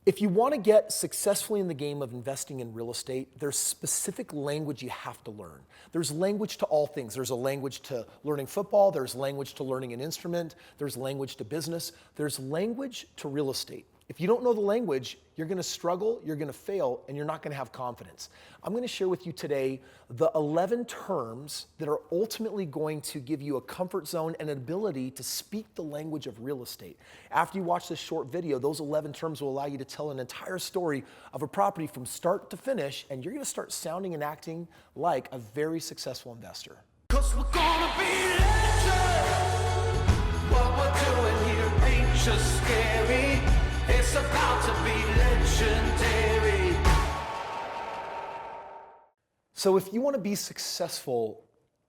If you want to get successfully in the game of investing in real estate, there's specific language you have to learn. There's language to all things. There's a language to learning football, there's language to learning an instrument, there's language to business, there's language to real estate. If you don't know the language, you're going to struggle, you're going to fail, and you're not going to have confidence. I'm going to share with you today the 11 terms that are ultimately going to give you a comfort zone and an ability to speak the language of real estate. After you watch this short video, those 11 terms will allow you to tell an entire story of a property from start to finish, and you're going to start sounding and acting like a very successful investor. 'Cause we're gonna be legends. What we're doing here ain't just scary. It's about to be legendary. So if you want to be successful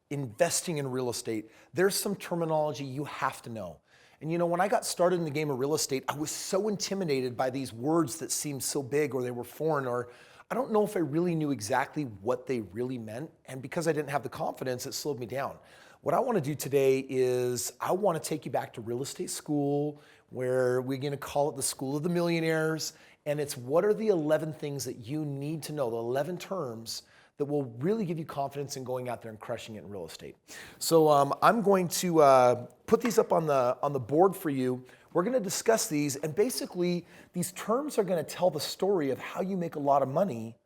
investing in real estate, there's some terminology you have to know. And you know, when I got started in the game of real estate, I was so intimidated by these words that seemed so big or they were foreign, or I don't know if I really knew exactly what they really meant. And because I didn't have the confidence, it slowed me down. What I want to do today is I want to take you back to real estate school, where we're going to call it the School of the Millionaires. And it's what are the 11 things that you need to know, the 11 terms that will really give you confidence in going out there and crushing it in real estate. So I'm going to put these up on the board for you. We're going to discuss these, and basically these terms are going to tell the story of how you make a lot of money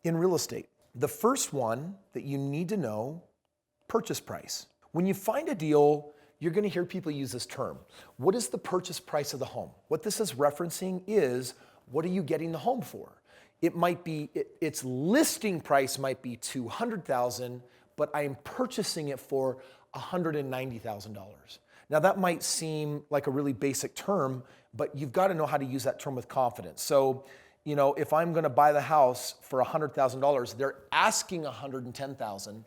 in real estate. The first one that you need to know, purchase price. When you find a deal, you're going to hear people use this term. What is the purchase price of the home? What this is referencing is, what are you getting the home for? It might be, its listing price might be $200,000, but I am purchasing it for $190,000. Now that might seem like a really basic term, but you've got to know how to use that term with confidence. So, you know, if I'm going to buy the house for $100,000, they're asking $110,000.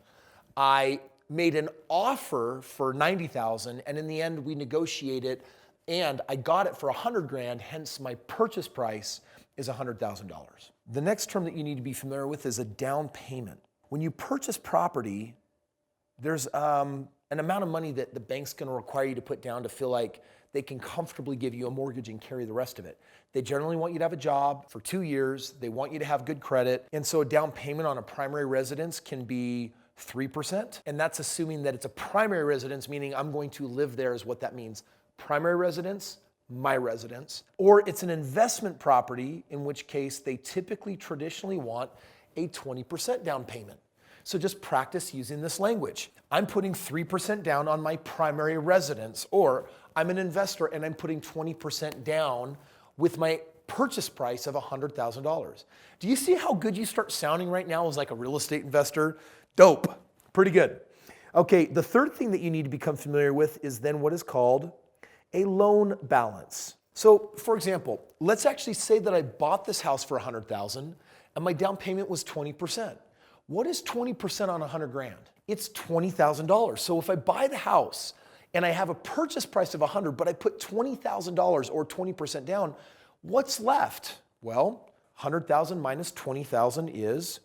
I made an offer for $90,000, and in the end we negotiated and I got it for $100,000, hence my purchase price is $100,000. The next term that you need to be familiar with is a down payment. When you purchase property, there's an amount of money that the bank's going to require you to put down to feel like they can comfortably give you a mortgage and carry the rest of it. They generally want you to have a job for 2 years. They want you to have good credit. And so a down payment on a primary residence can be 3%. And that's assuming that it's a primary residence, meaning I'm going to live there is what that means. Primary residence, my residence. Or it's an investment property, in which case they typically traditionally want a 20% down payment. So just practice using this language. I'm putting 3% down on my primary residence, or I'm an investor and I'm putting 20% down with my purchase price of $100,000. Do you see how good you start sounding right now as like a real estate investor? Dope, pretty good. Okay, the third thing that you need to become familiar with is then what is called a loan balance. So for example, let's actually say that I bought this house for $100,000 and my down payment was 20%. What is 20% on $100,000? It's $20,000. So if I buy the house and I have a purchase price of $100,000, but I put $20,000 or 20% down, what's left? Well, $100,000 minus $20,000 is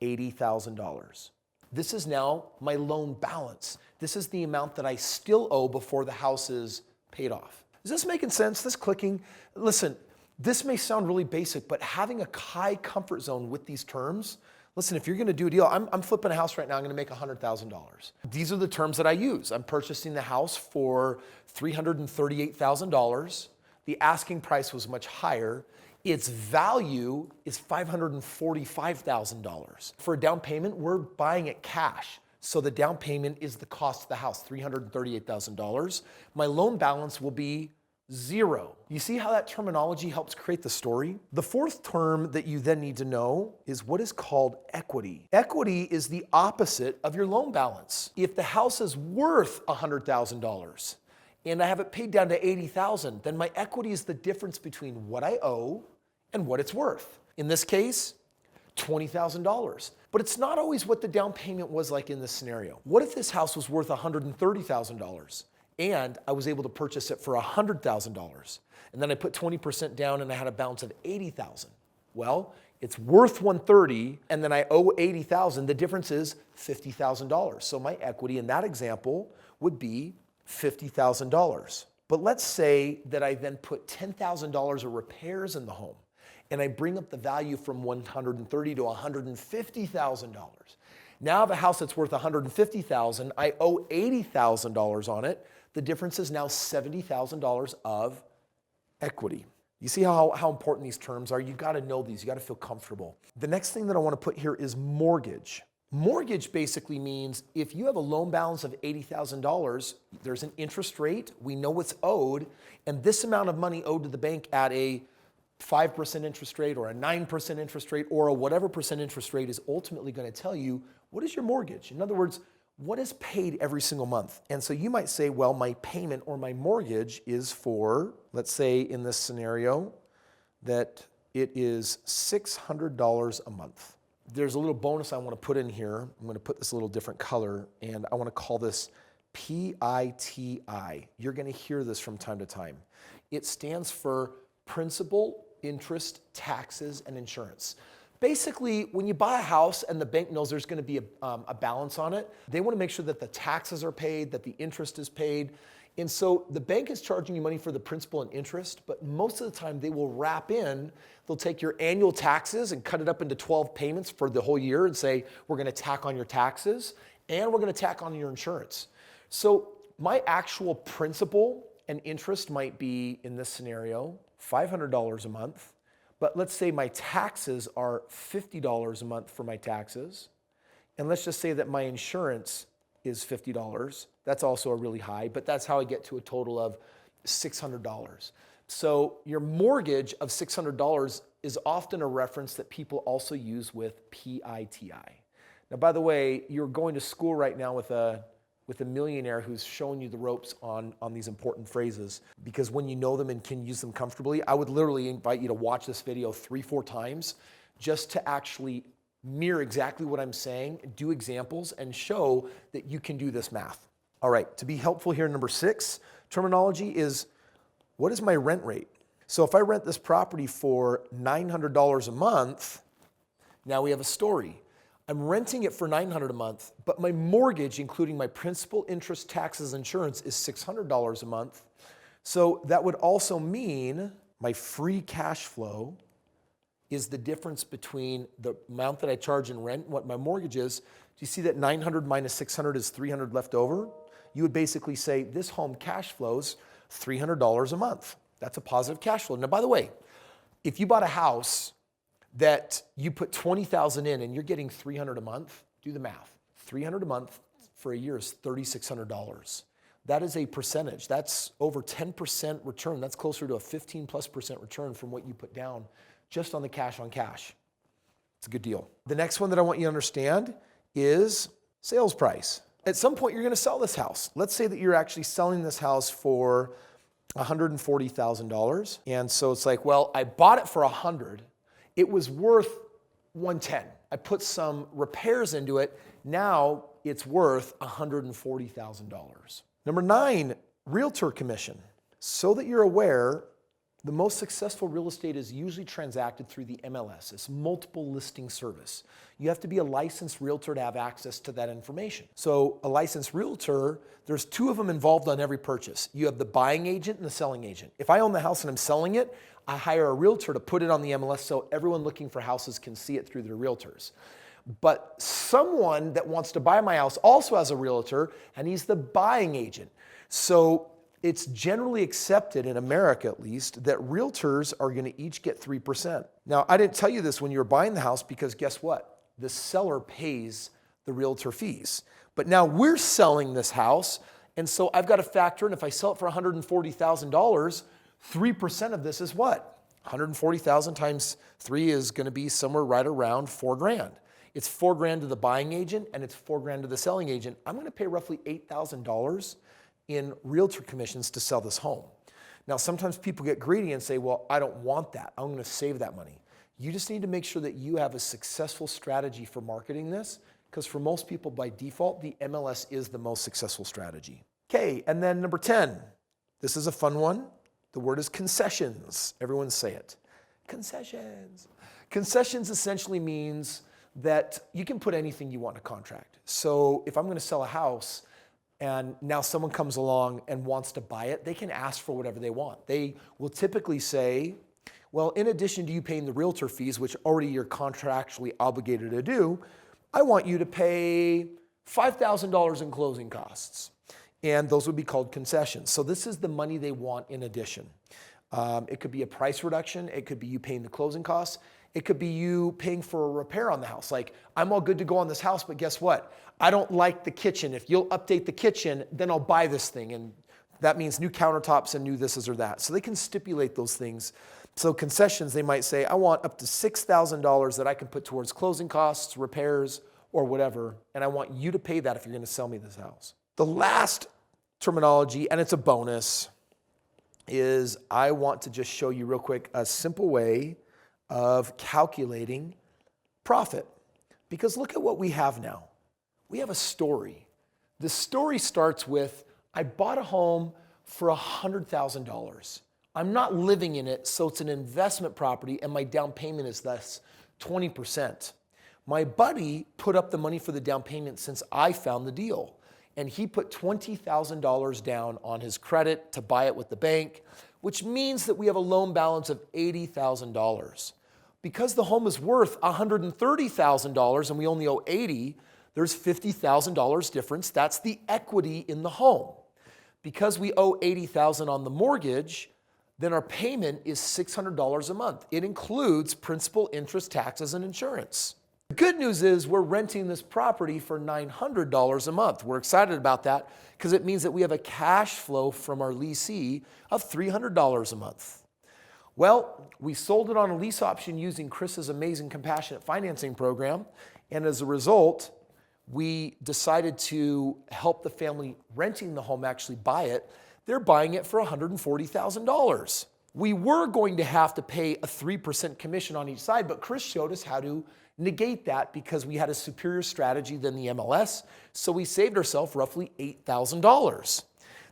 $80,000. This is now my loan balance. This is the amount that I still owe before the house is paid off. Is this making sense? This clicking? Listen, this may sound really basic, but having a high comfort zone with these terms, listen, if you're going to do a deal, I'm flipping a house right now, I'm going to make $100,000. These are the terms that I use. I'm purchasing the house for $338,000. The asking price was much higher. Its value is $545,000. For a down payment, we're buying it cash. So the down payment is the cost of the house, $338,000. My loan balance will be zero. You see how that terminology helps create the story? The fourth term that you then need to know is what is called equity. Equity is the opposite of your loan balance. If the house is worth $100,000 and I have it paid down to $80,000, then my equity is the difference between what I owe and what it's worth. In this case, $20,000. But it's not always what the down payment was like in this scenario. What if this house was worth $130,000 and I was able to purchase it for $100,000, and then I put 20% down and I had a balance of $80,000? Well, it's worth $130,000 and then I owe $80,000. The difference is $50,000. So my equity in that example would be $50,000. But let's say that I then put $10,000 of repairs in the home. and I bring up the value from $130,000 to $150,000. Now I have a house that's worth $150,000. I owe $80,000 on it. The difference is now $70,000 of equity. You see how important these terms are? You got to know these. You got to feel comfortable. The next thing that I want to put here is mortgage. Mortgage basically means if you have a loan balance of $80,000, there's an interest rate, we know what's owed, and this amount of money owed to the bank at a 5% interest rate or a 9% interest rate or a whatever percent interest rate is ultimately going to tell you what is your mortgage. In other words, what is paid every single month? And so you might say, well, my payment or my mortgage is for, let's say in this scenario, that it is $600 a month. There's a little bonus I want to put in here. I'm going to put this a little different color, and I want to call this PITI. You're going to hear this from time to time. It stands for principal, interest, taxes, and insurance. Basically, when you buy a house and the bank knows there's going to be a balance on it, they want to make sure that the taxes are paid, that the interest is paid. And so the bank is charging you money for the principal and interest, but most of the time they will wrap in, they'll take your annual taxes and cut it up into 12 payments for the whole year and say, we're going to tack on your taxes and we're going to tack on your insurance. So my actual principal and interest might be, in this scenario, $500 a month. But let's say my taxes are $50 a month for my taxes. And let's just say that my insurance is $50. That's also a really high, but that's how I get to a total of $600. So your mortgage of $600 is often a reference that people also use with PITI. Now, by the way, you're going to school right now with a millionaire who's showing you the ropes on these important phrases, because when you know them and can use them comfortably, I would literally invite you to watch this video 3-4 times just to actually mirror exactly what I'm saying, do examples, and show that you can do this math. All right, to be helpful here, number 6, terminology is, what is my rent rate? So if I rent this property for $900 a month, now we have a story. I'm renting it for $900 a month, but my mortgage, including my principal, interest, taxes, insurance, is $600 a month. So that would also mean my free cash flow is the difference between the amount that I charge in rent and what my mortgage is. Do you see that 900 minus 600 is 300 left over? You would basically say this home cash flows $300 a month. That's a positive cash flow. Now, by the way, if you bought a house that you put $20,000 in and you're getting $300 a month, do the math. $300 a month for a year is $3,600. That is a percentage. That's over 10% return. That's closer to a 15+% return from what you put down just on the cash on cash. It's a good deal. The next one that I want you to understand is sales price. At some point, you're going to sell this house. Let's say that you're actually selling this house for $140,000. And so it's like, well, I bought it for $100,000. It was worth $110,000. I put some repairs into it. Now it's worth $140,000. Number 9, realtor commission. So that you're aware, the most successful real estate is usually transacted through the MLS. It's multiple listing service. You have to be a licensed realtor to have access to that information. So a licensed realtor, there's 2 of them involved on every purchase. You have the buying agent and the selling agent. If I own the house and I'm selling it, I hire a realtor to put it on the MLS so everyone looking for houses can see it through their realtors. But someone that wants to buy my house also has a realtor, and he's the buying agent. So it's generally accepted, in America at least, that realtors are going to each get 3%. Now, I didn't tell you this when you were buying the house because guess what? The seller pays the realtor fees. But now we're selling this house, and so I've got to factor in, if I sell it for $140,000, 3% of this is what? 140,000 times 3 is going to be somewhere right around $4,000. It's $4,000 to the buying agent and it's $4,000 to the selling agent. I'm going to pay roughly $8,000 in realtor commissions to sell this home. Now, sometimes people get greedy and say, well, I don't want that. I'm going to save that money. You just need to make sure that you have a successful strategy for marketing this, because for most people, by default, the MLS is the most successful strategy. Okay, and then number 10. This is a fun one. The word is concessions. Everyone say it. Concessions. Concessions essentially means that you can put anything you want in a contract. So if I'm going to sell a house and now someone comes along and wants to buy it, they can ask for whatever they want. They will typically say, Well, in addition to you paying the realtor fees, which already you're contractually obligated to do, I want you to pay $5,000 in closing costs. And those would be called concessions. So this is the money they want in addition. It could be a price reduction. It could be you paying the closing costs. It could be you paying for a repair on the house. Like, I'm all good to go on this house, but guess what? I don't like the kitchen. If you'll update the kitchen, then I'll buy this thing. And that means new countertops and new this or that. So they can stipulate those things. So concessions, they might say, I want up to $6,000 that I can put towards closing costs, repairs, or whatever. And I want you to pay that if you're going to sell me this house. The last terminology, and it's a bonus, is I want to just show you real quick a simple way of calculating profit. Because look at what we have now. We have a story. The story starts with, I bought a home for $100,000. I'm not living in it, so it's an investment property, and my down payment is thus 20%. My buddy put up the money for the down payment since I found the deal. And he put $20,000 down on his credit to buy it with the bank, which means that we have a loan balance of $80,000. Because the home is worth $130,000 and we only owe $80,000, there's $50,000 difference. That's the equity in the home. Because we owe $80,000 on the mortgage, then our payment is $600 a month. It includes principal, interest, taxes, and insurance. The good news is we're renting this property for $900 a month. We're excited about that because it means that we have a cash flow from our leasee of $300 a month. Well, we sold it on a lease option using Chris's amazing compassionate financing program. And as a result, we decided to help the family renting the home actually buy it. They're buying it for $140,000. We were going to have to pay a 3% commission on each side, but Chris showed us how to negate that because we had a superior strategy than the MLS, so we saved ourselves roughly $8,000.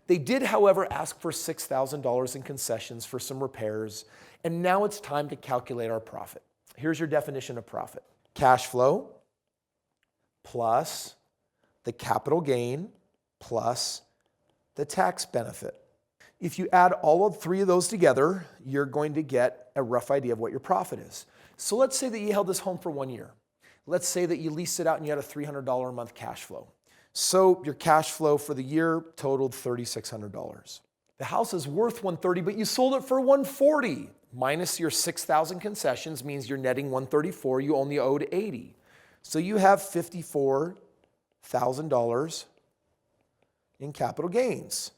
They did, however, ask for $6,000 in concessions for some repairs, and now it's time to calculate our profit. Here's your definition of profit. Cash flow plus the capital gain plus the tax benefit. If you add all of three of those together, you're going to get a rough idea of what your profit is. So let's say that you held this home for 1 year. Let's say that you leased it out and you had a $300 a month cash flow. So your cash flow for the year totaled $3,600. The house is worth $130,000, but you sold it for $140,000. Minus your $6,000 concessions means you're netting $134,000. You only owed $80,000. So you have $54,000 in capital gains.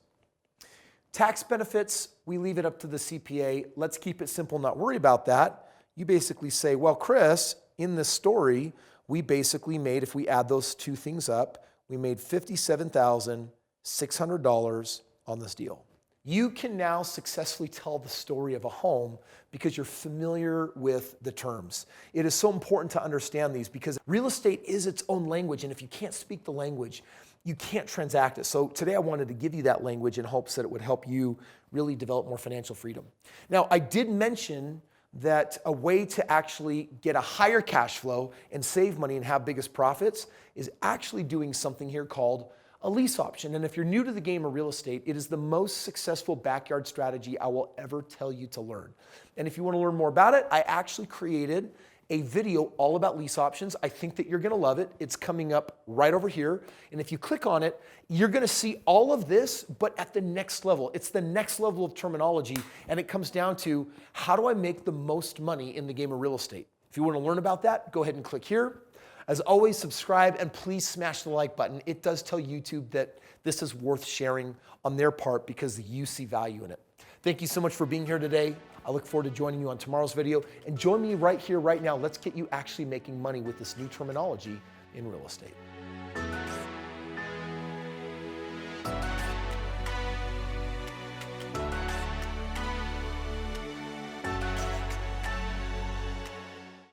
Tax benefits, we leave it up to the CPA. Let's keep it simple, not worry about that. You basically say, well, Chris, in this story, we basically made, if we add those two things up, we made $57,600 on this deal. You can now successfully tell the story of a home because you're familiar with the terms. It is so important to understand these because real estate is its own language, and if you can't speak the language, you can't transact it. So today I wanted to give you that language in hopes that it would help you really develop more financial freedom. Now, I did mention that a way to actually get a higher cash flow and save money and have biggest profits is actually doing something here called a lease option. And if you're new to the game of real estate, it is the most successful backyard strategy I will ever tell you to learn. And if you want to learn more about it, I actually created a video all about lease options. I think that you're going to love it. It's coming up right over here. And if you click on it, you're going to see all of this, but at the next level. It's the next level of terminology. And it comes down to, how do I make the most money in the game of real estate? If you want to learn about that, go ahead and click here. As always, subscribe and please smash the like button. It does tell YouTube that this is worth sharing on their part because you see value in it. Thank you so much for being here today. I look forward to joining you on tomorrow's video. And join me right here, right now. Let's get you actually making money with this new terminology in real estate.